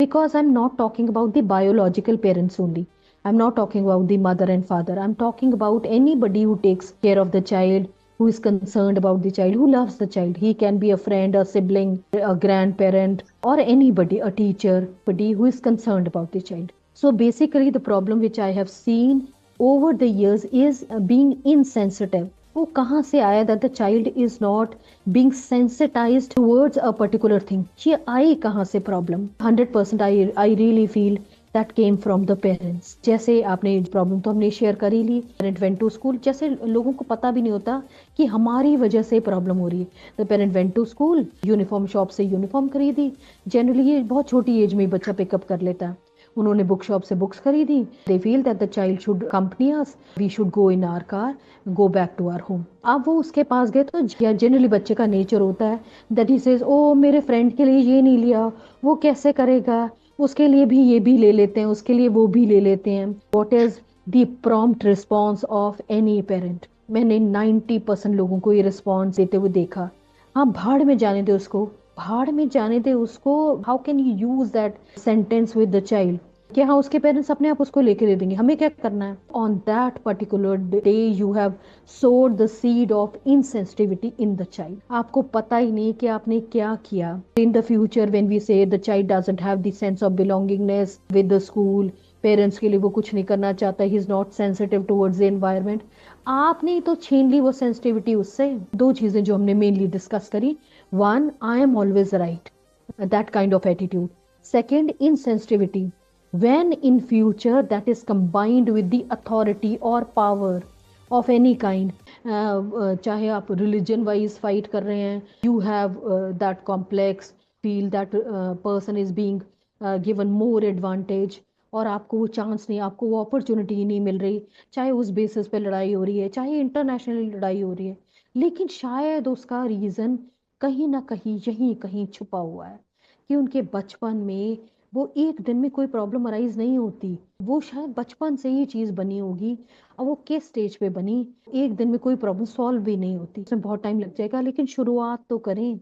because I'm not talking about the biological parents only. I'm not talking about the mother and father. I'm talking about anybody who takes care of the child, who is concerned about the child, who loves the child. He can be a friend, a sibling, a grandparent, or anybody, a teacher, buddy who is concerned about the child. So basically, the problem which I have seen over the years is being insensitive. वो कहाँ से आया that the child is not being sensitized towards a particular thing? ये आई कहाँ से problem? 100% I really feel that came from the parents. जैसे आपने problem तो हमने शेयर कर ही ली, पेरेंट वेंट टू स्कूल, जैसे लोगों को पता भी नहीं होता कि हमारी वजह से प्रॉब्लम हो रही है. The parent went to school, uniform shop से यूनिफॉर्म खरीदी. जनरली ये बहुत छोटी एज में बच्चा पिकअप कर लेता है. उन्होंने बुक शॉप से बुक्स खरीदी. They feel that the child should company us, we should go in our car, go back to our home. अब वो उसके पास गए तो जनरली बच्चे का नेचर होता है दैट ही सेज, ओ मेरे फ्रेंड के लिए ये नहीं लिया, वो कैसे करेगा, उसके लिए भी ये भी ले लेते हैं, उसके लिए वो भी ले लेते हैं. What is the prompt response of any parent? मैंने 90% लोगों को ये रिस्पॉन्स देते हुए देखा, हाँ भाड़ में जाने दे उसको, भाड़ में जाने दे उसको. How can you use that sentence with the child कि हाँ उसके पेरेंट्स अपने आप उसको लेके दे देंगे, हमें क्या करना है? On that particular day you have sowed the seed of insensitivity in the child. आपको पता ही नहीं कि आपने क्या किया. In the future when we say the child doesn't have the sense of belongingness with the school, parents के लिए वो कुछ नहीं करना चाहता, he is not sensitive towards the environment. आपने ही तो छीन ली वो सेंसिटिविटी उससे. दो चीजें जो हमने मेनली डिस्कस करी, one, I am always right, that kind of attitude. Second, insensitivity when in future that is combined with the authority or power of any kind. चाहे आप religion wise fight कर रहे हैं, you have that complex, feel that person is being given more advantage, और आपको वो chance नहीं, आपको वो अपॉर्चुनिटी नहीं मिल रही, चाहे उस बेसिस पे लड़ाई हो रही है, चाहे इंटरनेशनल लड़ाई हो रही है, लेकिन शायद उसका रीज़न कहीं ना कहीं यहीं कहीं छुपा हुआ है कि उनके बचपन में वो एक दिन में कोई प्रॉब्लम अराइज नहीं होती. वो शायद बचपन से ही चीज़ बनी होगी, और वो किस स्टेज पे बनी, एक दिन में कोई प्रॉब्लम सॉल्व भी नहीं होती, उसमें बहुत टाइम लग जाएगा, लेकिन शुरुआत तो करें.